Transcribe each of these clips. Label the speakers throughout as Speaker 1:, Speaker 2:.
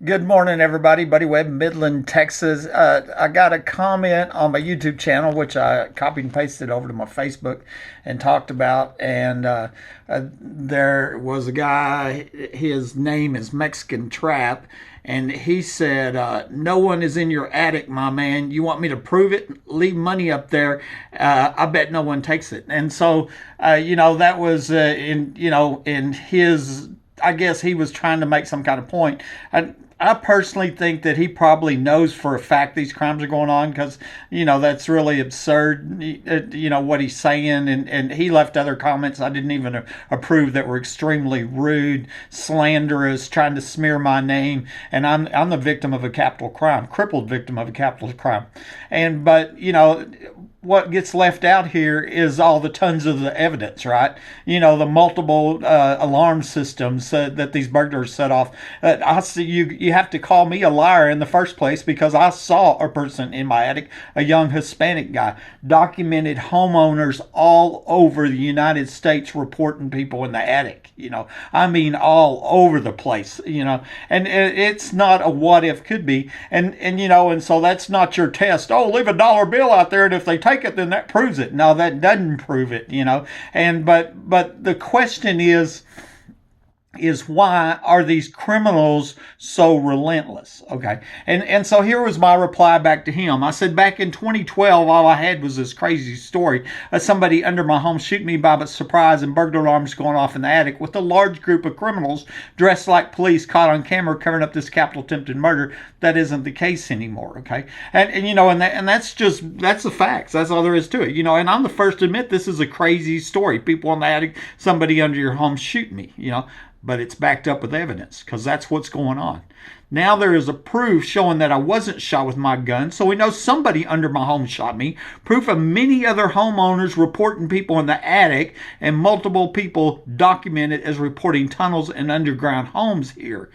Speaker 1: Good morning, everybody. Buddy Webb, Midland, Texas. I got a comment on my YouTube channel, which I copied and pasted over to my Facebook and talked about. And there was a guy, his name is Mexican Trap, and he said, "No one is in your attic, my man. You want me to prove it? Leave money up there. I bet no one takes it." And so, that was in his. I guess he was trying to make some kind of point. I personally think that he probably knows for a fact these crimes are going on because, that's really absurd, what he's saying. And he left other comments I didn't even approve that were extremely rude, slanderous, trying to smear my name. And I'm the victim of a capital crime, crippled victim of a capital crime. But, what gets left out here is all the tons of the evidence, right? The multiple alarm systems that these burglars set off. I see you have to call me a liar in the first place because I saw a person in my attic, a young Hispanic guy, documented homeowners all over the United States reporting people in the attic. I mean all over the place. And it's not a what if could be, and so that's not your test. Oh, leave a dollar bill out there, and if they take it, then that proves it. No, that doesn't prove it. And but the question is why are these criminals so relentless? Okay. And so here was my reply back to him. I said, back in 2012, all I had was this crazy story of somebody under my home shooting me by surprise and burglar alarms going off in the attic with a large group of criminals dressed like police caught on camera covering up this capital attempted murder. That isn't the case anymore. Okay. And that's the facts. That's all there is to it. And I'm the first to admit this is a crazy story. People in the attic, somebody under your home shoot me, but it's backed up with evidence because that's what's going on. Now there is a proof showing that I wasn't shot with my gun, so we know somebody under my home shot me. Proof of many other homeowners reporting people in the attic, and multiple people documented as reporting tunnels and underground homes here.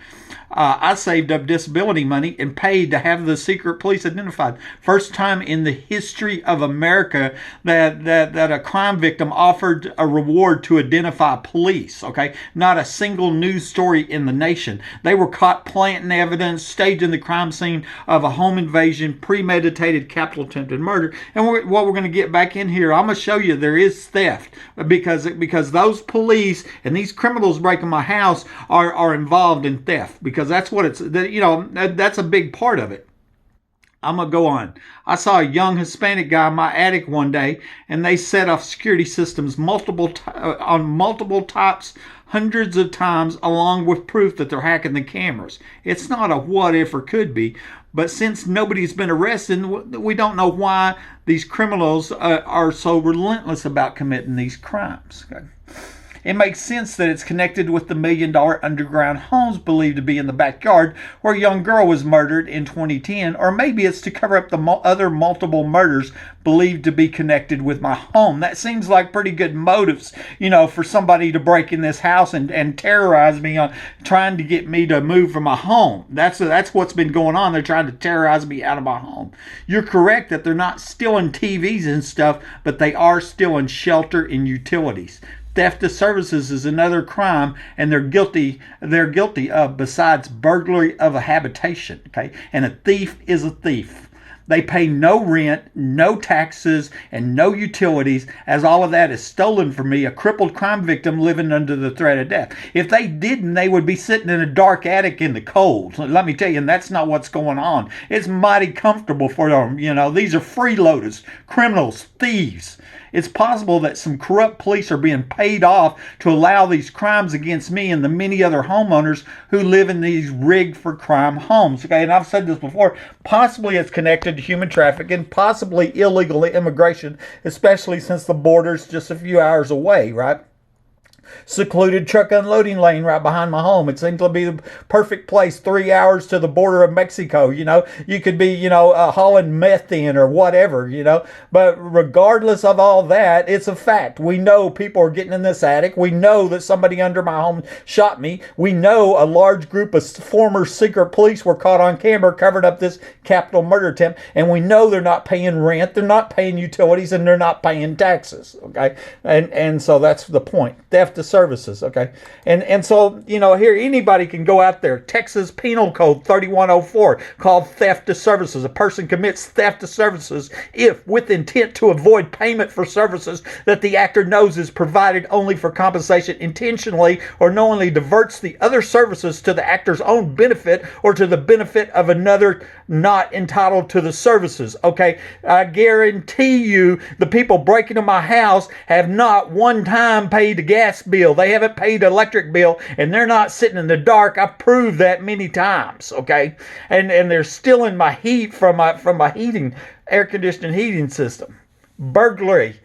Speaker 1: I saved up disability money and paid to have the secret police identified. First time in the history of America that a crime victim offered a reward to identify police. Okay, not a single news story in the nation. They were caught planting evidence, staging the crime scene of a home invasion, premeditated capital attempted murder. And what we're going to get back in here, I'm going to show you there is theft because those police and these criminals breaking my house are involved in theft because that's what that's a big part of it. I'm going to go on. I saw a young Hispanic guy in my attic one day, and they set off security systems on multiple tops hundreds of times, along with proof that they're hacking the cameras. It's not a what if or could be, but since nobody's been arrested, we don't know why these criminals are so relentless about committing these crimes. Okay? It makes sense that it's connected with the $1 million underground homes believed to be in the backyard where a young girl was murdered in 2010, or maybe it's to cover up the other multiple murders believed to be connected with my home. That seems like pretty good motives, for somebody to break in this house and terrorize me on trying to get me to move from my home. That's what's been going on. They're trying to terrorize me out of my home. You're correct that they're not stealing TVs and stuff, but they are stealing shelter and utilities. Theft of services is another crime, and they're guilty of, besides burglary of a habitation. Okay, and a thief is a thief. They pay no rent, no taxes, and no utilities, as all of that is stolen from me, a crippled crime victim living under the threat of death. If they didn't, they would be sitting in a dark attic in the cold. So let me tell you, and that's not what's going on. It's mighty comfortable for them. These are freeloaders, criminals, thieves. It's possible that some corrupt police are being paid off to allow these crimes against me and the many other homeowners who live in these rigged for crime homes. Okay, and I've said this before, possibly it's connected to human trafficking, possibly illegal immigration, especially since the border's just a few hours away, right? Secluded truck unloading lane right behind my home. It seems to be the perfect place, 3 hours to the border of Mexico. You could be, hauling meth in or whatever, But regardless of all that, it's a fact. We know people are getting in this attic. We know that somebody under my home shot me. We know a large group of former secret police were caught on camera covering up this capital murder attempt. And we know they're not paying rent, they're not paying utilities, and they're not paying taxes. Okay. And so that's the point. Theft theft of services. Okay, and so here anybody can go out there. Texas Penal Code 3104 called theft of services. A person commits theft of services if, with intent to avoid payment for services that the actor knows is provided only for compensation, intentionally or knowingly diverts the other services to the actor's own benefit or to the benefit of another not entitled to the services. Okay, I guarantee you the people breaking into my house have not one time paid a gas bill. They haven't paid an electric bill, and they're not sitting in the dark. I've proved that many times. Okay, and they're stealing my heat from my heating, air conditioning heating system. Burglary.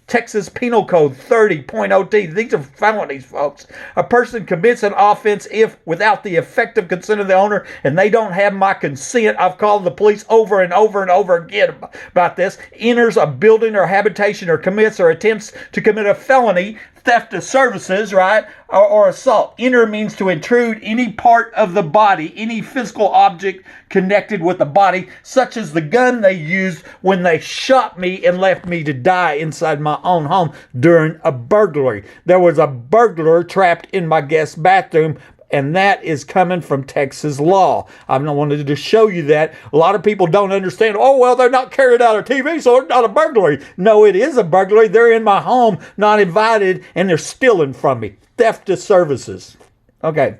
Speaker 1: Texas Penal Code 30.0T. These are felonies, folks. A person commits an offense if, without the effective consent of the owner, and they don't have my consent, I've called the police over and over and over again about this, enters a building or habitation or commits or attempts to commit a felony, theft of services, right, or assault. Enter means to intrude any part of the body, any physical object connected with the body, such as the gun they used when they shot me and left me to die inside my own home during a burglary. There was a burglar trapped in my guest bathroom, and that is coming from Texas law. I wanted to show you that. A lot of people don't understand. Oh, well, they're not carried out of TV, so it's not a burglary. No, it is a burglary. They're in my home, not invited, and they're stealing from me. Theft of services. Okay.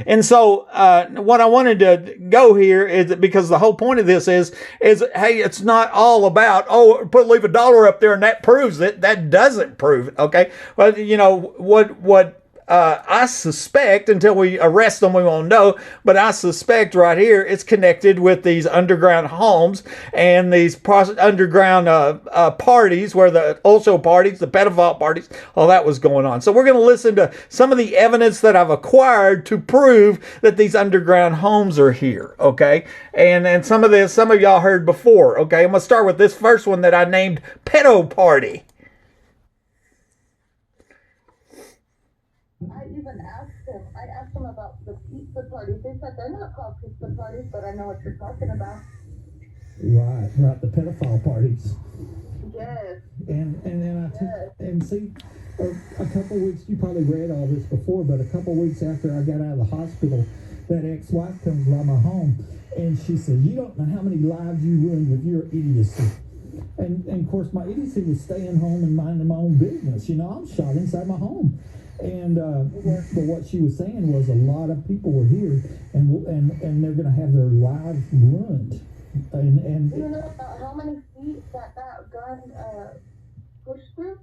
Speaker 1: And so what I wanted to go here is that, because the whole point of this is hey, it's not all about, leave $1 up there and that proves it. That doesn't prove it. Okay. Well, what I suspect, until we arrest them, we won't know, but I suspect right here it's connected with these underground homes and these underground parties, where the also parties, the pedophile parties, all that was going on. So we're going to listen to some of the evidence that I've acquired to prove that these underground homes are here, okay? And some of y'all heard before, okay? I'm going to start with this first one that I named Pedo Party.
Speaker 2: I asked them about the pizza parties. They said they're not called pizza parties, but I know what you're talking about.
Speaker 3: Right, the pedophile parties.
Speaker 2: Yes.
Speaker 3: And see, a couple weeks, you probably read all this before, but a couple weeks after I got out of the hospital, that ex-wife comes by my home, and she said, "You don't know how many lives you ruined with your idiocy." And of course, my idiocy was staying home and minding my own business. I'm shot inside my home. And but what she was saying was a lot of people were here, and they're going to have their lives ruined. And
Speaker 2: do you know about how many feet that gun pushed through?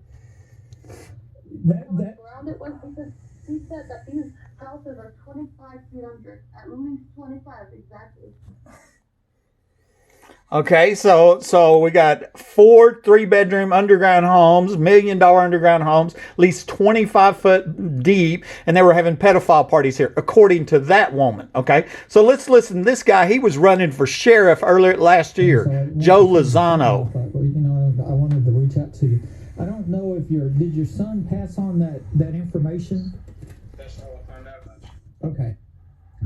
Speaker 3: That
Speaker 2: Around it was, because he said that these houses are 25 feet under, at least 25 exactly.
Speaker 1: Okay, so we got 4 3-bedroom underground homes, $1 million underground homes, at least 25 foot deep, and they were having pedophile parties here, according to that woman. Okay, so let's listen. This guy, he was running for sheriff earlier last year, Joe Lozano.
Speaker 3: I wanted to reach out to you. I don't know if did your son pass on that information?
Speaker 4: That's all I found out about you.
Speaker 3: Okay.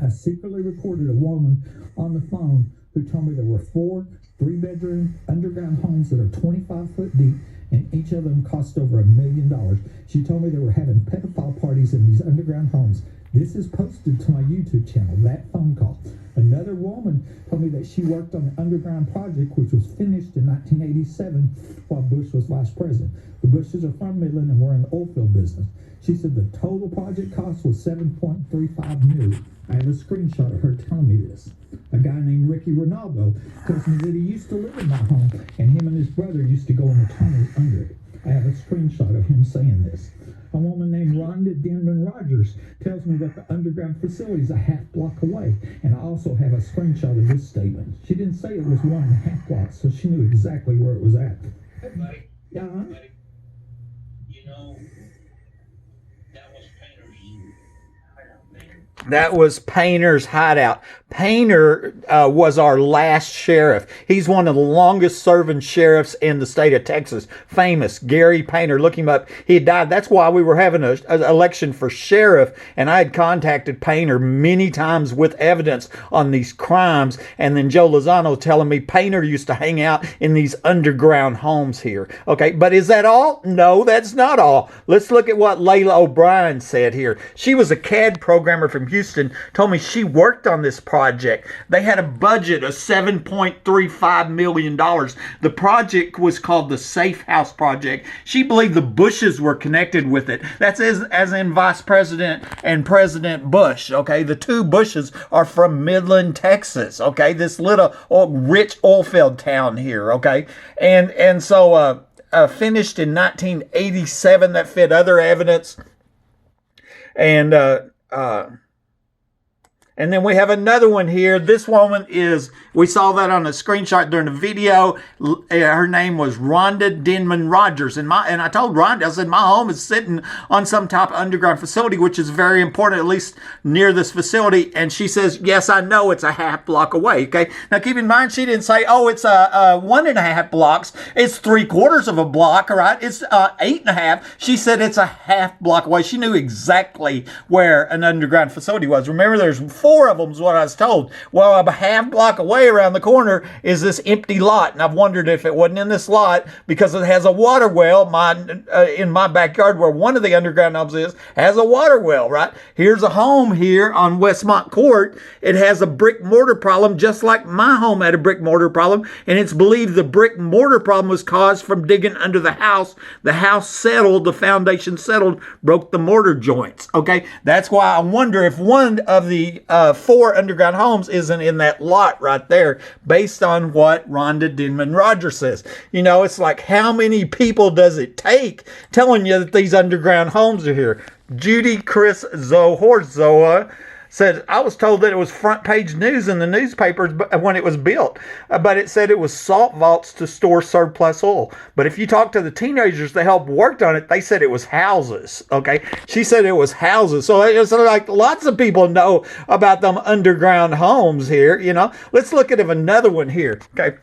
Speaker 3: I secretly recorded a woman on the phone who told me there were 4 3-bedroom underground homes that are 25 foot deep, and each of them cost over $1 million. She told me they were having pedophile parties in these underground homes. This is posted to my YouTube channel, that phone call. Another woman told me that she worked on the underground project, which was finished in 1987 while Bush was vice president. The Bushes are from Midland and were in the oil field business. She said the total project cost was $7.35 million. I have a screenshot of her telling me this. A guy named Ricky Ronaldo tells me that he used to live in my home, and him and his brother used to go in the tunnel under it. I have a screenshot of him saying this. A woman named Rhonda Denman Rogers tells me that the underground facility is a half block away, and I also have a screenshot of this statement. She didn't say it was 1.5 blocks, so she knew exactly where it was at.
Speaker 4: Buddy,
Speaker 3: Yeah.
Speaker 4: buddy, that was painters.
Speaker 1: That was Painter's hideout. Painter was our last sheriff. He's one of the longest serving sheriffs in the state of Texas. Famous Gary Painter. Look him up. He died. That's why we were having an election for sheriff. And I had contacted Painter many times with evidence on these crimes. And then Joe Lozano telling me Painter used to hang out in these underground homes here. Okay, but is that all? No, that's not all. Let's look at what Layla O'Brien said here. She was a CAD programmer from Houston, told me she worked on this project. They had a budget of $7.35 million. The project was called the Safe House Project. She believed the Bushes were connected with it. That's as in Vice President and President Bush, okay? The two Bushes are from Midland, Texas, okay? This little rich oil field town here, okay? And so finished in 1987. That fit other evidence. And then we have another one here. This woman is, we saw that on a screenshot during the video. Her name was Rhonda Denman Rogers. And I told Rhonda, I said, my home is sitting on some type of underground facility, which is very important, at least near this facility. And she says, yes, I know it's a half block away. Okay. Now keep in mind, she didn't say, oh, it's 1.5 blocks. It's 3/4 of a block. All right. It's 8.5. She said it's a half block away. She knew exactly where an underground facility was. Remember, there's 4 of them is what I was told. Well, a half block away around the corner is this empty lot. And I've wondered if it wasn't in this lot because it has a water well. In my backyard where one of the underground homes is, has a water well, right? Here's a home here on Westmont Court. It has a brick mortar problem, just like my home had a brick mortar problem. And it's believed the brick mortar problem was caused from digging under the house. The house settled, the foundation settled, broke the mortar joints. Okay, that's why I wonder if one of the 4 underground homes isn't in that lot right there, based on what Rhonda Denman Rogers says. You know, it's like, how many people does it take telling you that these underground homes are here? Judy Chris Zohorzoa said, I was told that it was front page news in the newspapers when it was built, but it said it was salt vaults to store surplus oil. But if you talk to the teenagers that helped worked on it, they said it was houses. Okay, she said it was houses. So it's like lots of people know about them underground homes here. You know, let's look at another one here. Okay.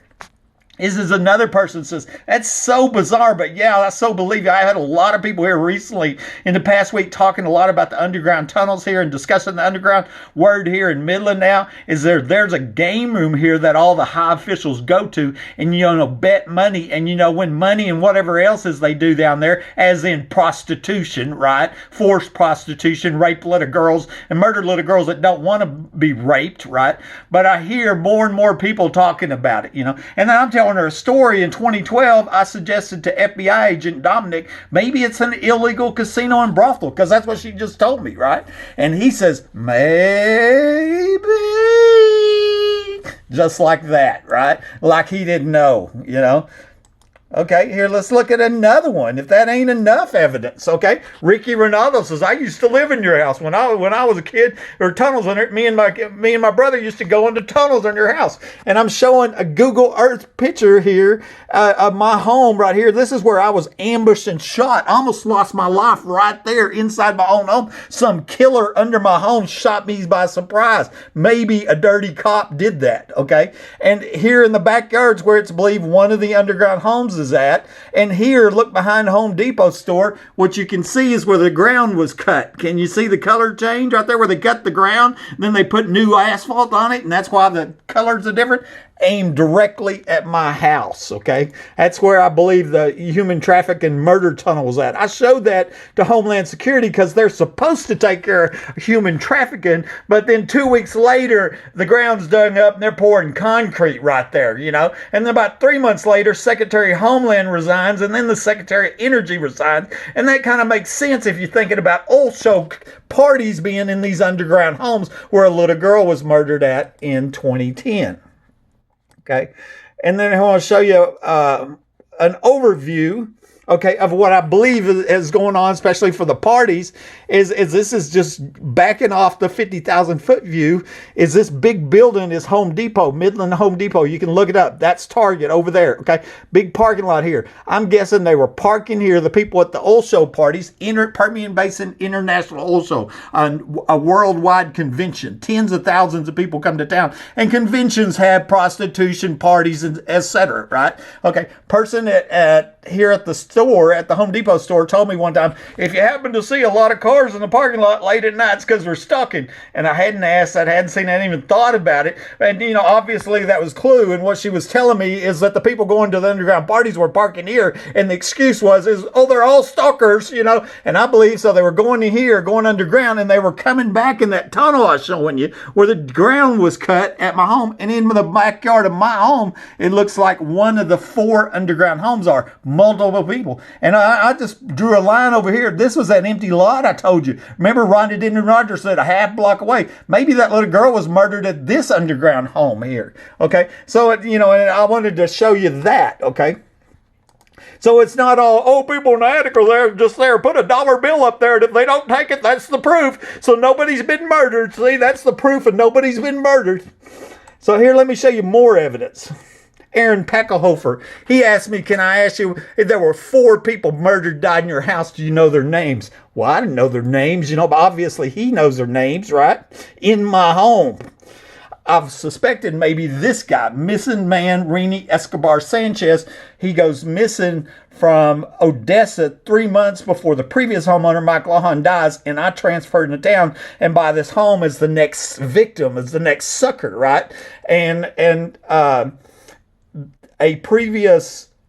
Speaker 1: This is another person says, that's so bizarre, but yeah, I so believe you. I had a lot of people here recently in the past week talking a lot about the underground tunnels here and discussing the underground. Word here in Midland now is there's a game room here that all the high officials go to and, you know, bet money and, you know, win money and whatever else is they do down there, as in prostitution, right? Forced prostitution, rape little girls and murder little girls that don't want to be raped, right? But I hear more and more people talking about it, you know, and then I'm telling her a story. In 2012, I suggested to FBI agent Dominic, maybe it's an illegal casino and brothel, because that's what she just told me, right? And he says, maybe. Just like that, right? Like he didn't know, you know. Okay, here, let's look at another one. If that ain't enough evidence, okay? Ricky Ronaldo says, I used to live in your house. When I was a kid, there were tunnels under it. Me and my brother used to go into tunnels in your house. And I'm showing a Google Earth picture here of my home right here. This is where I was ambushed and shot. I almost lost my life right there inside my own home. Some killer under my home shot me by surprise. Maybe a dirty cop did that, okay? And here in the backyards where it's believed one of the underground homes is at, and here, look behind Home Depot store, what you can see is where the ground was cut. Can you see the color change right there where they cut the ground, then they put new asphalt on it, and that's why the colors are different? Aimed directly at my house, okay? That's where I believe the human traffic and murder tunnel was at. I showed that to Homeland Security because they're supposed to take care of human trafficking, but then 2 weeks later, the ground's dug up and they're pouring concrete right there, you know? And then about 3 months later, Secretary of Homeland resigns, and then the Secretary of Energy resigns, and that kind of makes sense if you're thinking about oil show parties being in these underground homes where a little girl was murdered at in 2010. Okay, and then I want to show you an overview okay, of what I believe is going on, especially for the parties, is this is just backing off the 50,000 foot view. Is this big building is Home Depot, Midland Home Depot. You can look it up. That's Target over there. Okay, big parking lot here. I'm guessing they were parking here. The people at the oil show parties, Permian Basin International Oil Show, a worldwide convention. Tens of thousands of people come to town, and conventions have prostitution parties and etc. Right? Okay, person here at the store, at the Home Depot store, told me one time, if you happen to see a lot of cars in the parking lot late at night, it's because we're stalking. And I hadn't asked, I hadn't seen, I hadn't even thought about it. And, obviously that was clue. And what she was telling me is that the people going to the underground parties were parking here. And the excuse was, they're all stalkers, And I believe so. They were going to here, going underground, and they were coming back in that tunnel I was showing you, where the ground was cut at my home. And in the backyard of my home, it looks like one of the 4 underground homes are. Multiple people. And I just drew a line over here. This was that empty lot I told you. Remember, Rhonda Denton Rogers said a half block away. Maybe that little girl was murdered at this underground home here. Okay. So, and I wanted to show you that. Okay. So it's not all, people in the attic are there, just there. Put a dollar bill up there. And if they don't take it, that's the proof. So nobody's been murdered. See, that's the proof, and nobody's been murdered. So here, let me show you more evidence. Aaron Peckelhofer, he asked me, can I ask you, if there were 4 people murdered, died in your house, do you know their names? Well, I didn't know their names, but obviously he knows their names, right? In my home. I've suspected maybe this guy, missing man, Rini Escobar Sanchez. He goes missing from Odessa 3 months before the previous homeowner, Mike Lawhon, dies, and I transferred into town and buy this home as the next victim, as the next sucker, right? And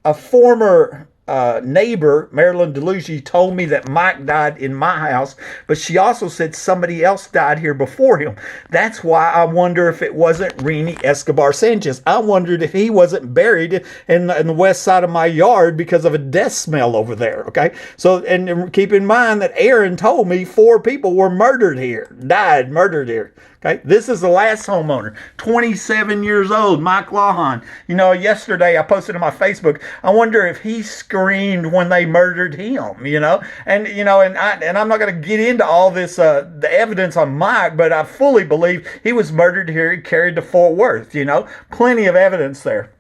Speaker 1: a former neighbor, Marilyn DeLuigi, told me that Mike died in my house, but she also said somebody else died here before him. That's why I wonder if it wasn't Rini Escobar Sanchez. I wondered if he wasn't buried in the west side of my yard because of a death smell over there, okay? So, and keep in mind that Aaron told me 4 people were murdered here, murdered here. Okay, this is the last homeowner, 27 years old, Mike Lawhon. Yesterday I posted on my Facebook, I wonder if he screamed when they murdered him, And, and I'm not going to get into all this, the evidence on Mike, but I fully believe he was murdered here, carried to Fort Worth, Plenty of evidence there.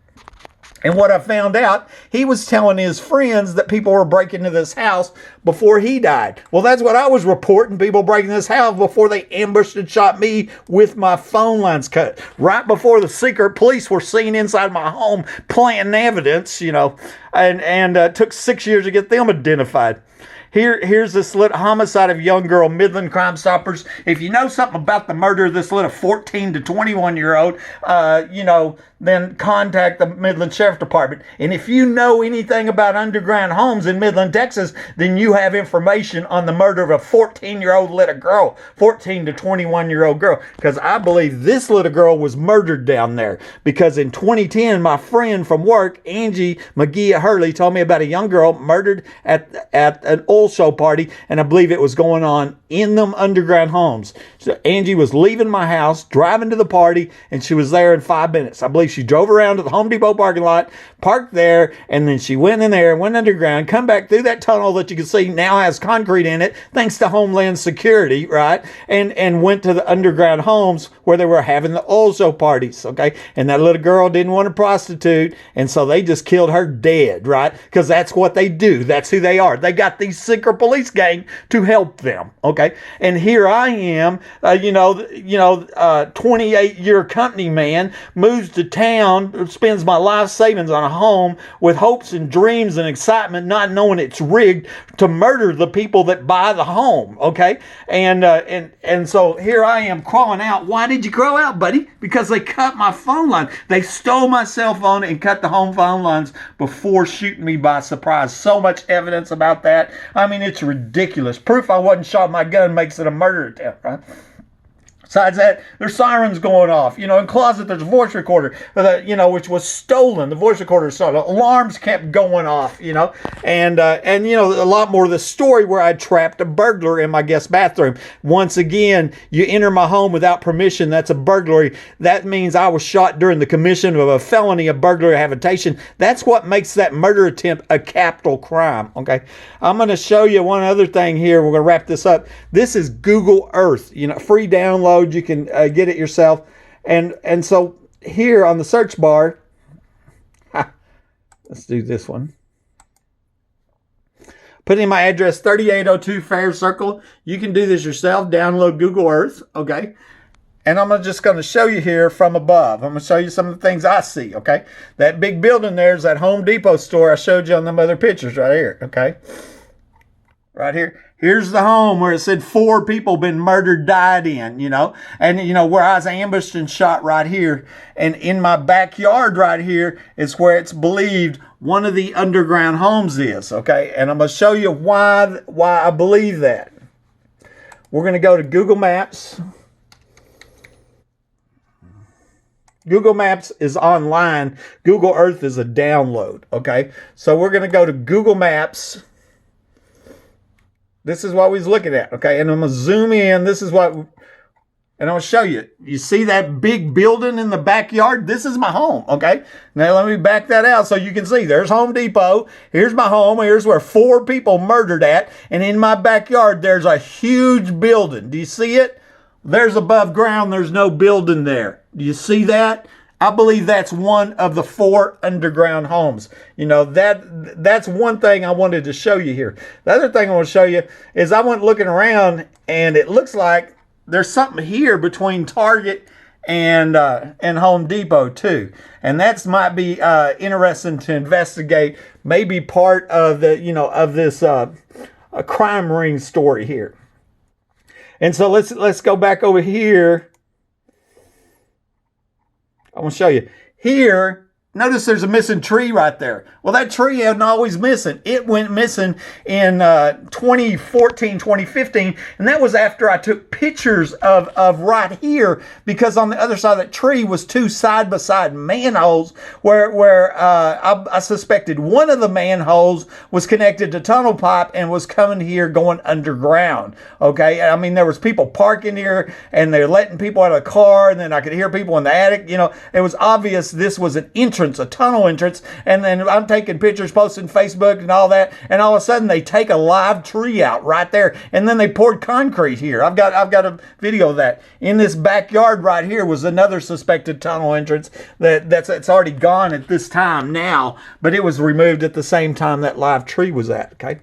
Speaker 1: And what I found out, he was telling his friends that people were breaking into this house before he died. Well, that's what I was reporting, people breaking this house before they ambushed and shot me with my phone lines cut. Right before the secret police were seen inside my home planting evidence, and took 6 years to get them identified. Here's this little homicide of young girl, Midland Crime Stoppers. If you know something about the murder of this little 14 to 21-year-old, then contact the Midland Sheriff Department. And if you know anything about underground homes in Midland, Texas, then you have information on the murder of a 14-year-old little girl, 14 to 21-year-old girl. Because I believe this little girl was murdered down there. Because in 2010, my friend from work, Angie McGee Hurley, told me about a young girl murdered at an oil show party, and I believe it was going on in them underground homes. So Angie was leaving my house, driving to the party, and she was there in 5 minutes. I believe she drove around to the Home Depot parking lot, parked there, and then she went in there, went underground, come back through that tunnel that you can see now has concrete in it, thanks to Homeland Security, right? And went to the underground homes where they were having the oil show parties, okay? And that little girl didn't want to prostitute, and so they just killed her dead, right? Because that's what they do. That's who they are. They got these secret police gang to help them, okay? And here I am, 28-year company man, moves to town, spends my life savings on a home with hopes and dreams and excitement, not knowing it's rigged to murder the people that buy the home, okay? And so here I am crawling out. Why did you crawl out, buddy? Because they cut my phone line. They stole my cell phone and cut the home phone lines before shooting me by surprise. So much evidence about that. I mean, it's ridiculous. Proof I wasn't shot with my gun makes it a murder attempt, right? Besides that, there's sirens going off. In closet there's a voice recorder, which was stolen. The voice recorder stolen. Alarms kept going off. And a lot more of the story where I trapped a burglar in my guest bathroom. Once again, you enter my home without permission. That's a burglary. That means I was shot during the commission of a felony of burglary habitation. That's what makes that murder attempt a capital crime. Okay, I'm going to show you one other thing here. We're going to wrap this up. This is Google Earth. Free download. You can get it yourself, and so here on the search bar, let's do this one. Put in my address, 3802 Fair Circle. You can do this yourself. Download Google Earth, okay? And I'm just going to show you here from above. I'm going to show you some of the things I see, okay? That big building there is that Home Depot store I showed you on them other pictures right here, okay? Right here. Here's the home where it said 4 people been murdered, died in, And, where I was ambushed and shot right here. And in my backyard right here is where it's believed one of the underground homes is, okay? And I'm going to show you why I believe that. We're going to go to Google Maps. Google Maps is online. Google Earth is a download, okay? So we're going to go to Google Maps. This is what we was looking at, okay? And I'm going to zoom in. This is what, and I'll show you. You see that big building in the backyard? This is my home, okay? Now let me back that out so you can see. There's Home Depot. Here's my home. Here's where 4 people murdered at. And in my backyard, there's a huge building. Do you see it? There's above ground. There's no building there. Do you see that? I believe that's one of the 4 underground homes. That's one thing I wanted to show you here. The other thing I want to show you is I went looking around, and it looks like there's something here between Target and Home Depot too. And that might be interesting to investigate. Maybe part of of this a crime ring story here. And so let's go back over here. I want to show you. Here, notice there's a missing tree right there. Well, that tree isn't always missing. It went missing in 2014, 2015, and that was after I took pictures of right here, because on the other side of that tree was 2 side-by-side manholes where I suspected one of the manholes was connected to tunnel pipe and was coming here going underground, okay? I mean, there was people parking here, and they're letting people out of the car, and then I could hear people in the attic. It was obvious this was an entrance, a tunnel entrance, and then I'm taking pictures, posting Facebook and all that, and all of a sudden they take a live tree out right there, and then they poured concrete here. I've got a video of that. In this backyard right here was another suspected tunnel entrance that's already gone at this time now, but it was removed at the same time that live tree was at, okay?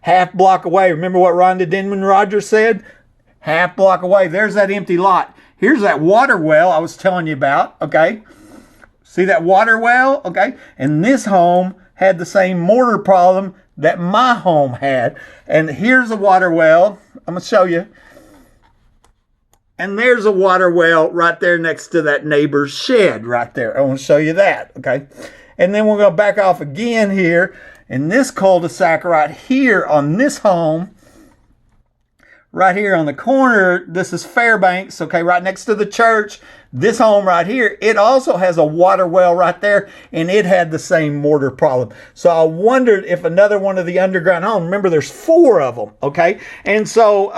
Speaker 1: Half block away, remember what Rhonda Denman Rogers said? Half block away, there's that empty lot. Here's that water well I was telling you about, okay? See that water well? Okay. And this home had the same mortar problem that my home had. And here's a water well. I'm going to show you. And there's a water well right there next to that neighbor's shed right there. I want to show you that. Okay. And then we're going to back off again here. In this cul-de-sac right here on this home, right here on the corner, this is Fairbanks, okay, right next to the church. This home right here, it also has a water well right there, and it had the same mortar problem. So I wondered if another one of the underground homes, remember there's 4 of them, okay? And so,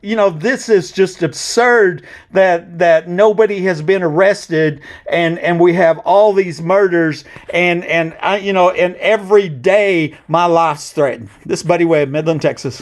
Speaker 1: this is just absurd that nobody has been arrested, and we have all these murders, and every day my life's threatened. This is Buddy Webb, Midland, Texas.